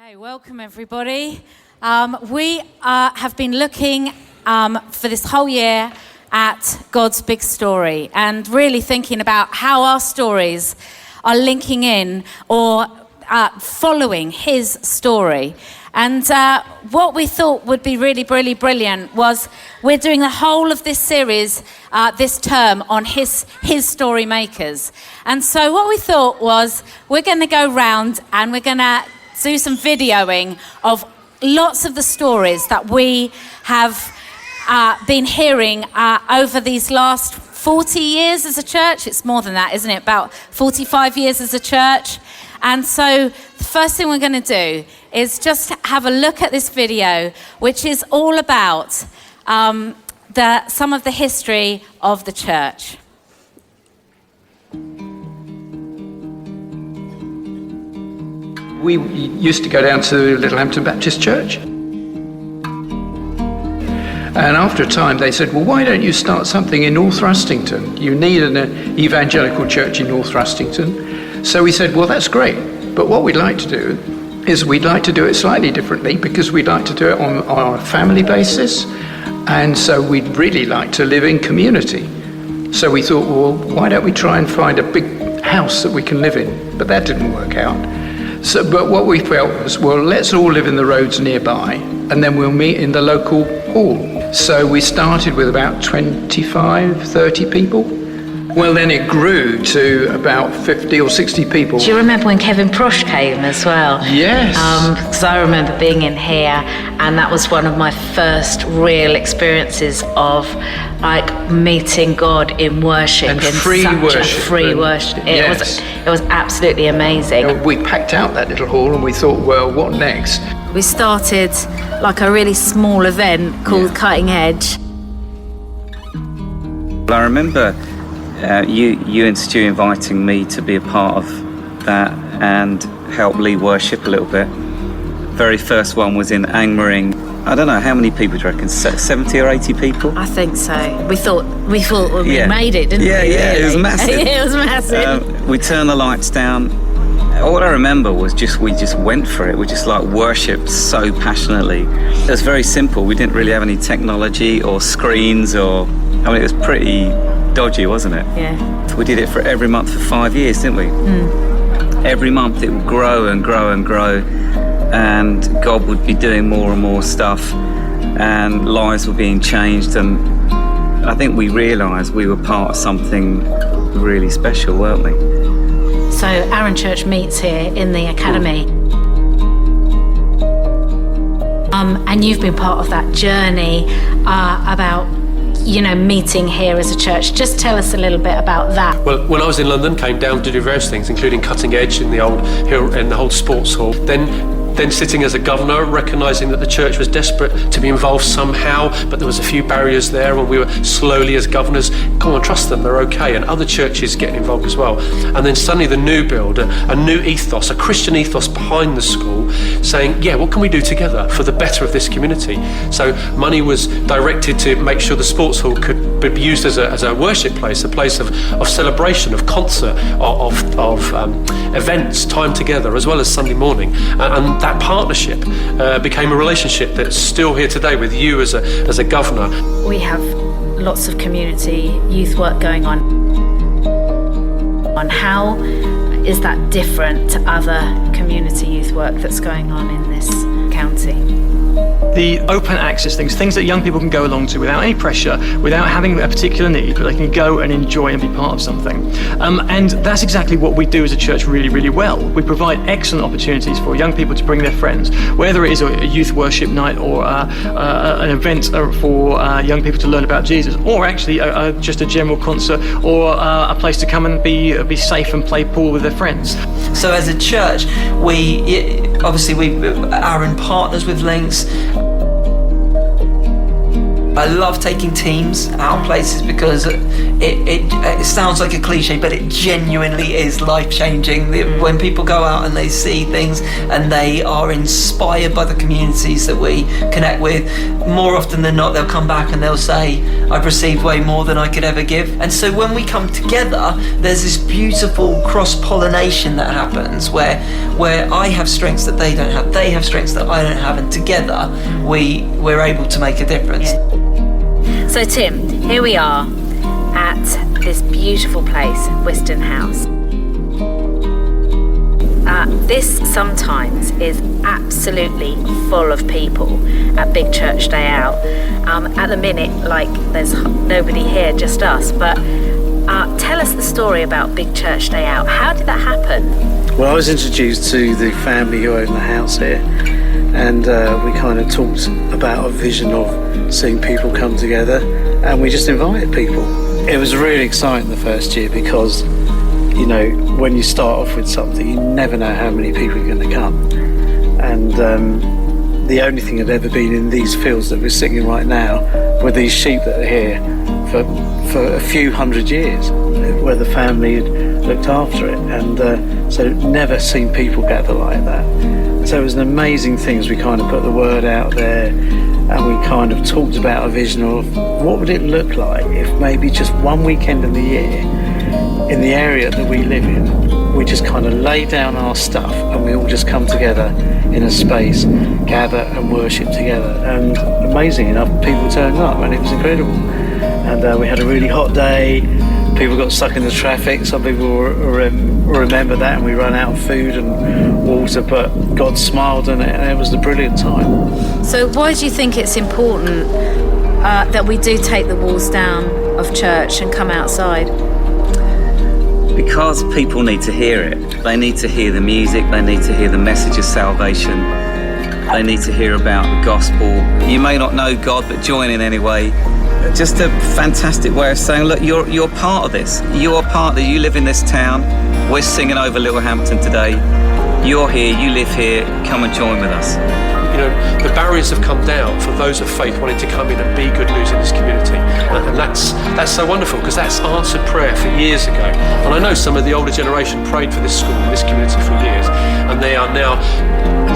Hey, welcome everybody. We have been looking for this whole year at God's big story and really thinking about how our stories are linking in or following his story. And what we thought would be really, really brilliant was we're doing the whole of this series this term on his story makers. And so what we thought was we're going to go round and we're going to do some videoing of lots of the stories that we have been hearing over these last 40 years as a church. It's more than that, isn't it? About 45 years as a church. And so the first thing we're going to do is just have a look at this video, which is all about some of the history of the church. We used to go down to Littlehampton Baptist Church. And after a time they said, well, why don't you start something in North Rustington? You need an evangelical church in North Rustington. So we said, well, that's great. But what we'd like to do is we'd like to do it slightly differently because we'd like to do it on a family basis. And so we'd really like to live in community. So we thought, well, why don't we try and find a big house that we can live in? But that didn't work out. But what we felt was, well, let's all live in the roads nearby, and then we'll meet in the local hall. So we started with about 25, 30 people. Well, then it grew to about 50 or 60 people. Do you remember when Kevin Prosh came as well? Yes. Because I remember being in here, and that was one of my first real experiences of like meeting God in worship, and in free such worship. a free worship. Yes. It was absolutely amazing. We packed out that little hall, and we thought, well, what next? We started like a really small event called Cutting Edge. I remember you and Stu inviting me to be a part of that and help lead worship a little bit. Very first one was in Angmering. I don't know, how many people do you reckon? 70 or 80 people? I think so. We thought we made it, didn't we? Yeah, really? it was massive. It was massive. We turned the lights down. All I remember was we just went for it. We just like worshipped so passionately. It was very simple. We didn't really have any technology or screens it was pretty dodgy, wasn't it? Yeah. We did it for every month for 5 years, didn't we? Mm. Every month it would grow and grow and grow, and God would be doing more and more stuff, and lives were being changed, and I think we realised we were part of something really special, weren't we? So Arun Church meets here in the academy. And you've been part of that journey about meeting here as a church. Just tell us a little bit about that. Well, when I was in London, came down to do various things, including Cutting Edge in the old sports hall. Then sitting as a governor, recognising that the church was desperate to be involved somehow, but there was a few barriers there, and we were slowly as governors, come on, trust them, they're okay, and other churches getting involved as well. And then suddenly the new build, a new ethos, a Christian ethos behind the school, saying, yeah, what can we do together for the better of this community? So money was directed to make sure the sports hall could be used as a worship place, a place of celebration, of concert, of events, time together, as well as Sunday morning. And that partnership became a relationship that's still here today with you as a governor. We have lots of community youth work going on. How is that different to other community youth work that's going on in this county? The open access things that young people can go along to without any pressure, without having a particular need, but they can go and enjoy and be part of something. And that's exactly what we do as a church really, really well. We provide excellent opportunities for young people to bring their friends, whether it is a youth worship night or an event for young people to learn about Jesus, or actually just a general concert or a place to come and be safe and play pool with their friends. So as a church, Arun partners with Links. I love taking teams out places because it sounds like a cliche, but it genuinely is life-changing. When people go out and they see things and they are inspired by the communities that we connect with, more often than not, they'll come back and they'll say, I've received way more than I could ever give. And so when we come together, there's this beautiful cross-pollination that happens where I have strengths that they don't have, they have strengths that I don't have, and together we're able to make a difference. So Tim, here we are at this beautiful place, Wiston House. This sometimes is absolutely full of people at Big Church Day Out. At the minute, like, there's nobody here, just us, but tell us the story about Big Church Day Out. How did that happen? Well, I was introduced to the family who own the house here, and we kind of talked about a vision of seeing people come together, and we just invited people. It was really exciting the first year because, you know, when you start off with something, you never know how many people are going to come. And the only thing that had ever been in these fields that we're sitting in right now were these sheep that are here for a few hundred years, where the family had looked after it. And so never seen people gather like that. So it was an amazing thing as we kind of put the word out there, and we kind of talked about a vision of what would it look like if maybe just one weekend in the year in the area that we live in, we just kind of lay down our stuff and we all just come together in a space, gather and worship together. And amazing enough, people turned up and it was incredible. And we had a really hot day. People got stuck in the traffic. Some people remember that, and we ran out of food and water, but God smiled and it was a brilliant time. So why do you think it's important that we do take the walls down of church and come outside? Because people need to hear it. They need to hear the music, they need to hear the message of salvation, they need to hear about the gospel. You may not know God, but join in anyway. Just a fantastic way of saying, look, you're part of this. You're part that you live in this town. We're singing over Littlehampton today. You're here, you live here, come and join with us. You know, the barriers have come down for those of faith wanting to come in and be good news in this community. And that's so wonderful, because that's answered prayer for years ago. And I know some of the older generation prayed for this school and this community for years, and they are now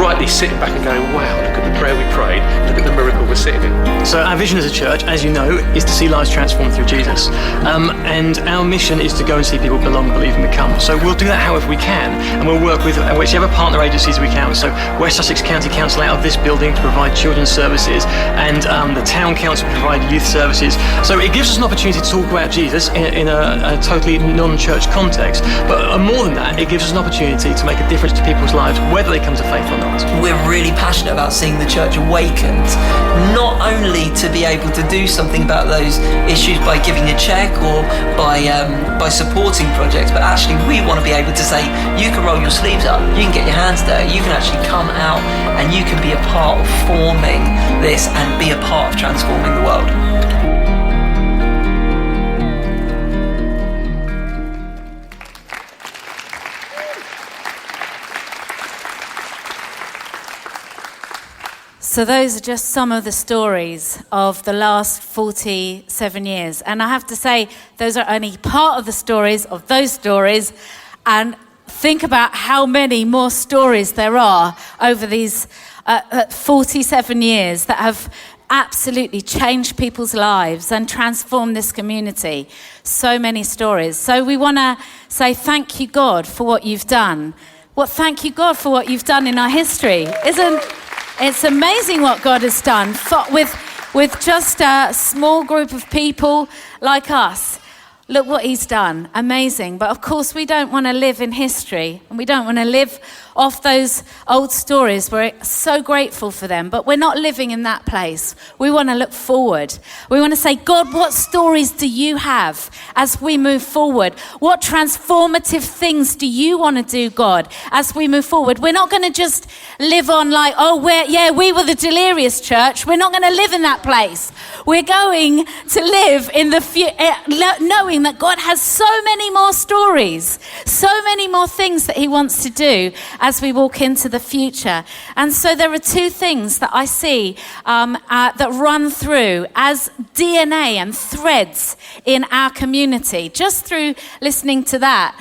rightly sitting back and going, wow, look at the prayer we prayed, look at the miracle we're sitting in. So our vision as a church, as you know, is to see lives transformed through Jesus. And our mission is to go and see people belong, believe and become. So we'll do that however we can, and we'll work with whichever partner agencies we can. So West Sussex County Council out of this building to provide children's services, and the Town Council to provide youth services. So it gives us an opportunity to talk about Jesus in a totally non-church context, but more than that, it gives us an opportunity to make a difference to people's lives, whether they come to faith or not. We're really passionate about seeing the church awakened, not only to be able to do something about those issues by giving a check or by supporting projects, but actually we want to be able to say, you can roll your sleeves up, you can get your hands dirty, you can actually come out and you can be a part of forming this and be a part of transforming the world. So those are just some of the stories of the last 47 years. And I have to say, those are only part of the stories of those stories. And think about how many more stories there are over these 47 years that have absolutely changed people's lives and transformed this community. So many stories. So we want to say thank you, God, for what you've done. Thank you, God, for what you've done in our history. It's amazing what God has done with just a small group of people like us. Look what he's done. Amazing. But of course, we don't want to live in history, and we don't want to live off those old stories. We're so grateful for them, but we're not living in that place. We want to look forward. We want to say, God, what stories do you have as we move forward? What transformative things do you want to do, God, as we move forward? We're not going to just live on like, we were the delirious church. We're not going to live in that place. We're going to live in the knowing that God has so many more stories, so many more things that he wants to do as we walk into the future. And so there are two things that I see that run through as DNA and threads in our community, just through listening to that.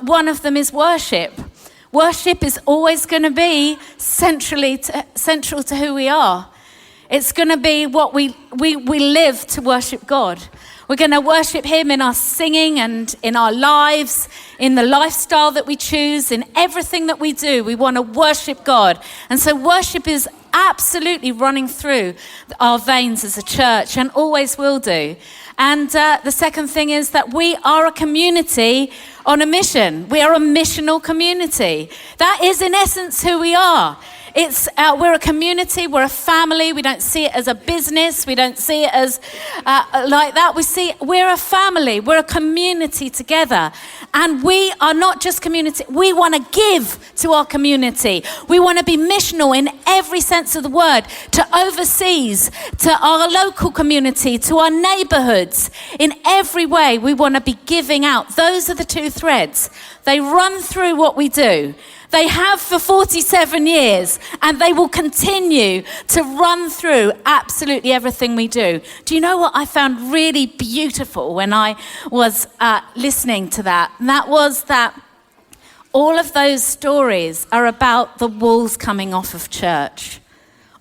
One of them is worship. Worship is always going to be central to who we are. It's going to be what we live to worship God. We're going to worship him in our singing and in our lives, in the lifestyle that we choose, in everything that we do. We want to worship God. And so worship is absolutely running through our veins as a church and always will do. And the second thing is that we are a community on a mission. We are a missional community. That is in essence who we are. We're a community, we're a family. We don't see it as a business. We don't see it as like that. We're a family, we're a community together. And we are not just community, we want to give to our community. We want to be missional in every sense of the word, to overseas, to our local community, to our neighborhoods. In every way, we want to be giving out. Those are the two threads. They run through what we do. They have for 47 years, and they will continue to run through absolutely everything we do. Do you know what I found really beautiful when I was listening to that? And that was that all of those stories are about the walls coming off of church.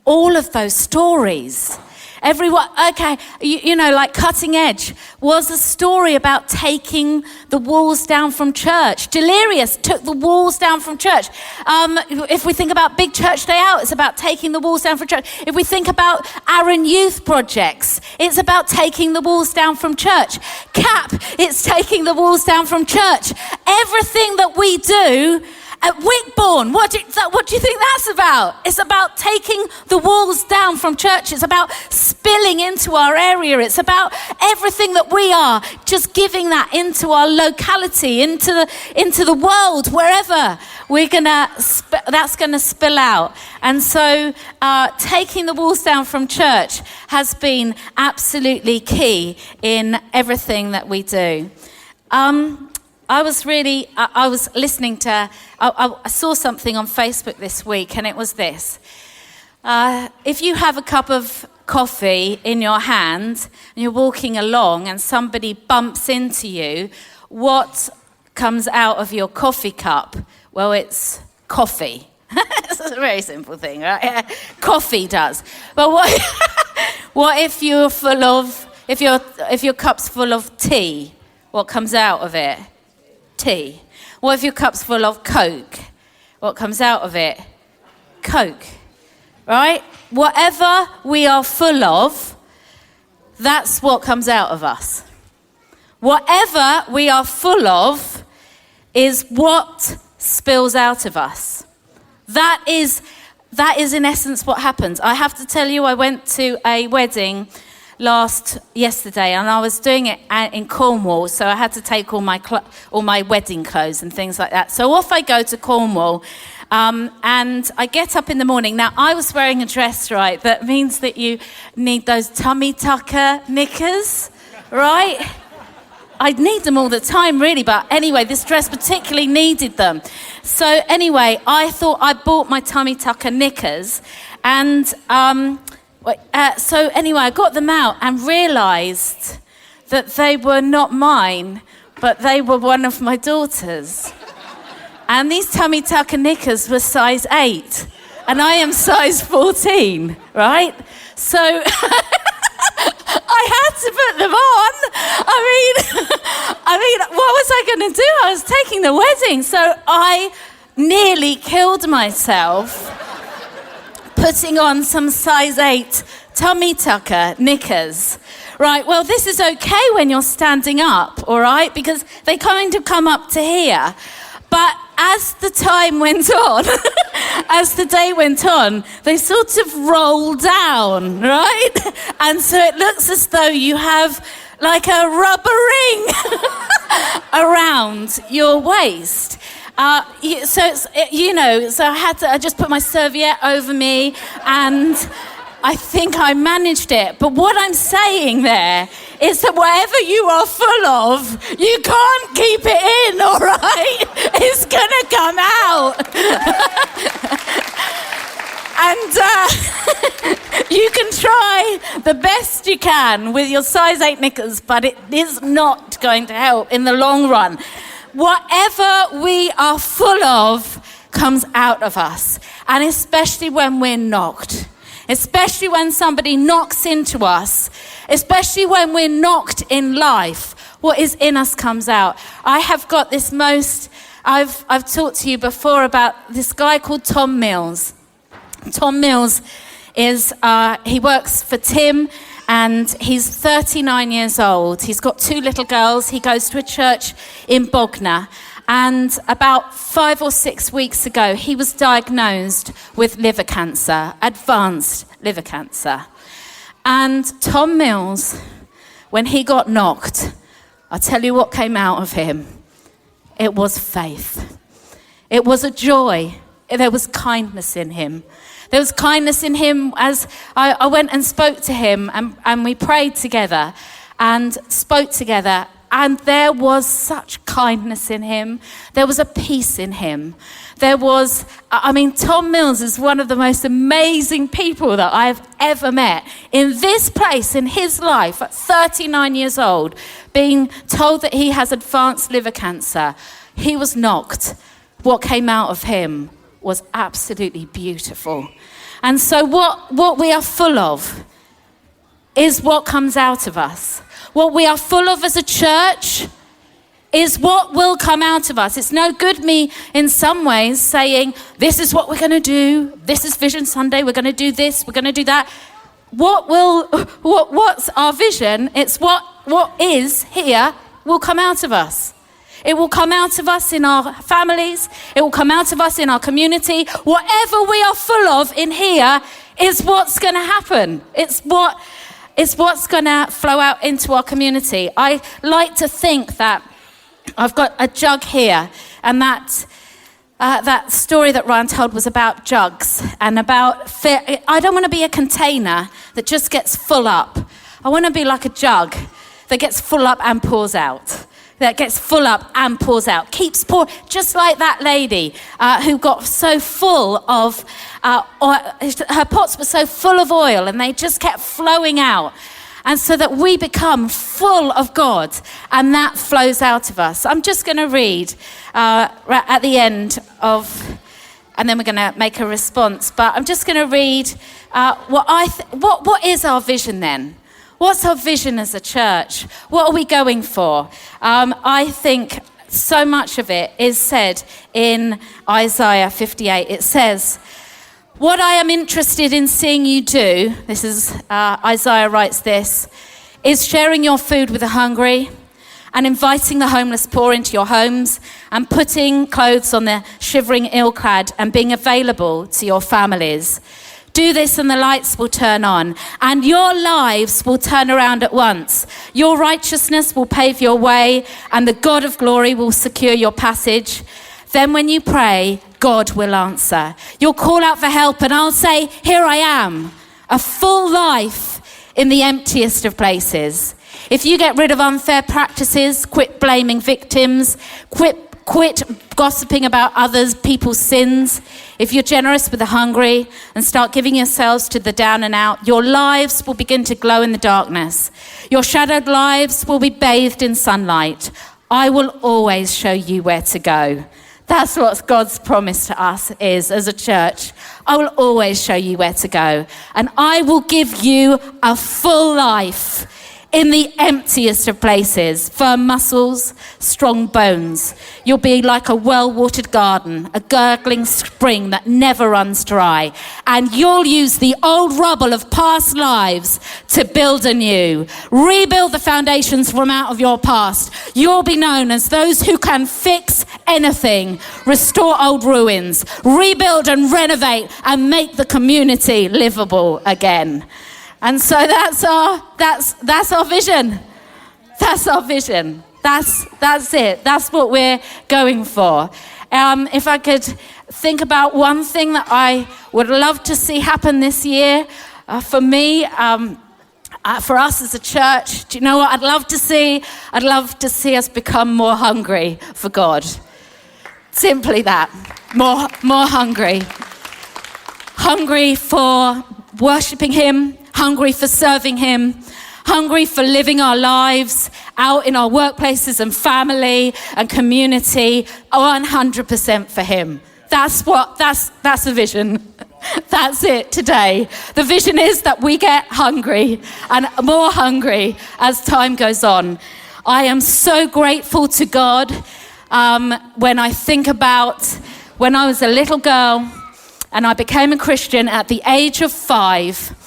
All of those stories. Everyone, okay, you know, like Cutting Edge was a story about taking the walls down from church. Delirious took the walls down from church. If we think about Big Church Day Out, it's about taking the walls down from church. If we think about Arun Youth Projects, it's about taking the walls down from church. CAP, it's taking the walls down from church. Everything that we do at Wickbourne, what do you think that's about? It's about taking the walls down from church. It's about spilling into our area. It's about everything that we are, just giving that into our locality, into the world, wherever that's gonna spill out. And so taking the walls down from church has been absolutely key in everything that we do. I was listening to, I saw something on Facebook this week, and it was this. If you have a cup of coffee in your hand and you're walking along and somebody bumps into you, what comes out of your coffee cup? Well, it's coffee. It's a very simple thing, right? Coffee does. But what if you're full of, if your cup's full of tea, what comes out of it? Tea. What if your cup's full of Coke? What comes out of it? Coke. Right? Whatever we are full of, that's what comes out of us. Whatever we are full of is what spills out of us. That is in essence what happens. I have to tell you, I went to a wedding yesterday, and I was doing it in Cornwall, so I had to take all my wedding clothes and things like that. So off I go to Cornwall, and I get up in the morning. Now, I was wearing a dress, right? That means that you need those tummy tucker knickers, right? I need them all the time, really, but anyway, this dress particularly needed them. So anyway, I thought I bought my tummy tucker knickers, and so anyway, I got them out and realised that they were not mine, but they were one of my daughter's. And these tummy tucker knickers were size 8, and I am size 14, right? So I had to put them on. I mean, what was I going to do? I was taking the wedding, so I nearly killed myself putting on some size 8 tummy tucker knickers. Right, well, this is okay when you're standing up, all right, because they kind of come up to here. But as the time went on, as the day went on, they sort of roll down, right? And so it looks as though you have like a rubber ring around your waist. So I just put my serviette over me, and I think I managed it. But what I'm saying there is that whatever you are full of, you can't keep it in, all right? It's going to come out. And you can try the best you can with your size 8 knickers, but it is not going to help in the long run. Whatever we are full of comes out of us, and especially when we're knocked, especially when somebody knocks into us, especially when we're knocked in life, what is in us comes out. I have got this I've talked to you before about this guy called Tom Mills. Tom Mills he works for Tim, and he's 39 years old. He's got 2 little girls. He goes to a church in Bognor. And about 5 or 6 weeks ago, he was diagnosed with liver cancer, advanced liver cancer. And Tom Mills, when he got knocked, I'll tell you what came out of him. It was faith. It was a joy. There was kindness in him. There was kindness in him as I went and spoke to him, and we prayed together and spoke together. And there was such kindness in him. There was a peace in him. Tom Mills is one of the most amazing people that I've ever met. In this place, in his life, at 39 years old, being told that he has advanced liver cancer, he was knocked. What came out of him was absolutely beautiful. And so what we are full of is what comes out of us. What we are full of as a church is what will come out of us. It's no good me, in some ways, saying, this is what we're going to do. This is Vision Sunday. We're going to do this. We're going to do that. What's our vision? It's what is here will come out of us. It will come out of us in our families. It will come out of us in our community. Whatever we are full of in here is what's going to happen. It's what's going to flow out into our community. I like to think that I've got a jug here, and that story that Ryan told was about jugs and about I don't want to be a container that just gets full up. I want to be like a jug that gets full up and pours out. That gets full up and pours out, keeps pouring, just like that lady who got so full of, her pots were so full of oil, and they just kept flowing out. And so that we become full of God, and that flows out of us. I'm just going to read at the end of, and then we're going to make a response. But I'm just going to read what is our vision then? What's our vision as a church? What are we going for? I think so much of it is said in Isaiah 58. It says, what I am interested in seeing you do, this is, Isaiah writes this, is sharing your food with the hungry and inviting the homeless poor into your homes and putting clothes on the shivering ill-clad and being available to your families. Do this and the lights will turn on, and your lives will turn around at once. Your righteousness will pave your way, and the God of glory will secure your passage. Then when you pray, God will answer. You'll call out for help, and I'll say, here I am. A full life in the emptiest of places. If you get rid of unfair practices, quit blaming victims, quit gossiping about others, people's sins. If you're generous with the hungry and start giving yourselves to the down and out, your lives will begin to glow in the darkness. Your shadowed lives will be bathed in sunlight. I will always show you where to go. That's what God's promise to us is as a church. I will always show you where to go. And I will give you a full life in the emptiest of places, firm muscles, strong bones. You'll be like a well-watered garden, a gurgling spring that never runs dry. And you'll use the old rubble of past lives to build anew. Rebuild the foundations from out of your past. You'll be known as those who can fix anything, restore old ruins, rebuild and renovate, and make the community livable again. And so that's our vision. That's our vision. That's it. That's what we're going for. If I could think about one thing that I would love to see happen this year, For me, for us as a church, do you know what I'd love to see? I'd love to see us become more hungry for God. Simply that. More hungry. Hungry for worshipping him, hungry for serving him, hungry for living our lives out in our workplaces and family and community 100% for him. That's the vision. That's it today. The vision is that we get hungry and more hungry as time goes on. I am so grateful to God when I think about when I was a little girl and I became a Christian at the age of 5.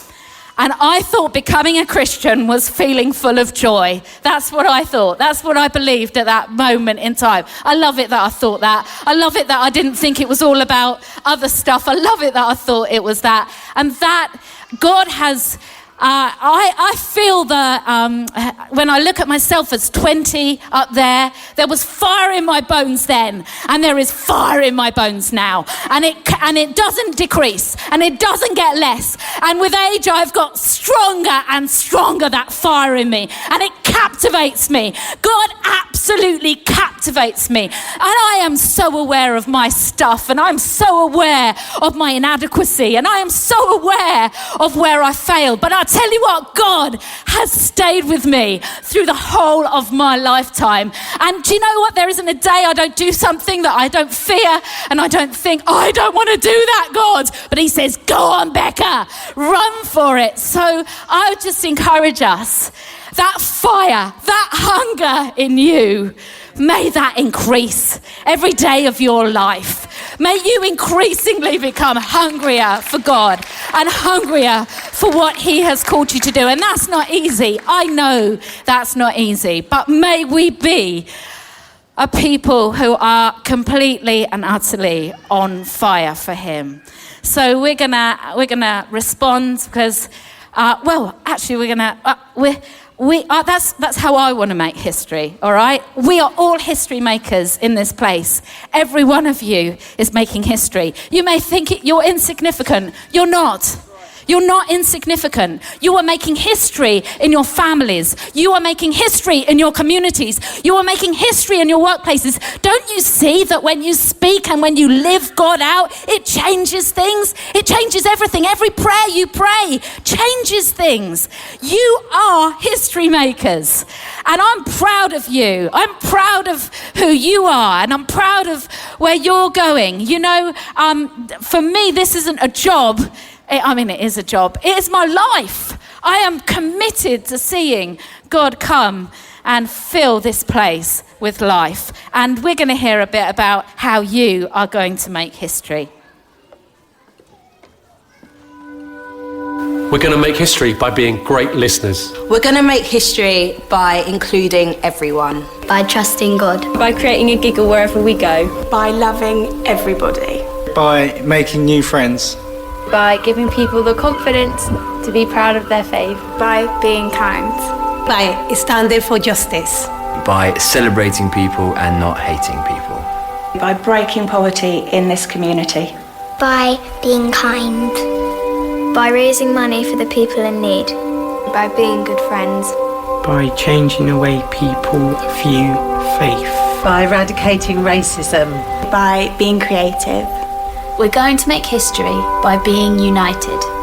And I thought becoming a Christian was feeling full of joy. That's what I thought. That's what I believed at that moment in time. I love it that I thought that. I love it that I didn't think it was all about other stuff. I love it that I thought it was that. And that God has... I feel when I look at myself as 20 up there was fire in my bones then, and there is fire in my bones now, and it doesn't decrease, and it doesn't get less. And with age, I've got stronger and stronger, that fire in me, and it captivates me. God absolutely captivates me, and I am so aware of my stuff, and I'm so aware of my inadequacy, and I am so aware of where I failed. But I tell you what, God has stayed with me through the whole of my lifetime. And do you know what? There isn't a day I don't do something that I don't fear and I don't think, oh, I don't want to do that, God. But he says, go on, Becca, run for it. So I would just encourage us, that fire, that hunger in you, may that increase every day of your life. May you increasingly become hungrier for God and hungrier for what he has called you to do. And that's not easy. I know that's not easy. But may we be a people who are completely and utterly on fire for him. So we're gonna respond because, that's how I want to make history, all right? We are all history makers in this place. Every one of you is making history. You may think you're insignificant. You're not. You're not insignificant. You are making history in your families. You are making history in your communities. You are making history in your workplaces. Don't you see that when you speak and when you live God out, it changes things? It changes everything. Every prayer you pray changes things. You are history makers. And I'm proud of you. I'm proud of who you are. And I'm proud of where you're going. You know, for me, this isn't a job. It is a job. It is my life. I am committed to seeing God come and fill this place with life. And we're going to hear a bit about how you are going to make history. We're going to make history by being great listeners. We're going to make history by including everyone. By trusting God. By creating a giggle wherever we go. By loving everybody. By making new friends. By giving people the confidence to be proud of their faith. By being kind. By standing for justice. By celebrating people and not hating people. By breaking poverty in this community. By being kind. By raising money for the people in need. By being good friends. By changing the way people view faith. By eradicating racism. By being creative. We're going to make history by being united.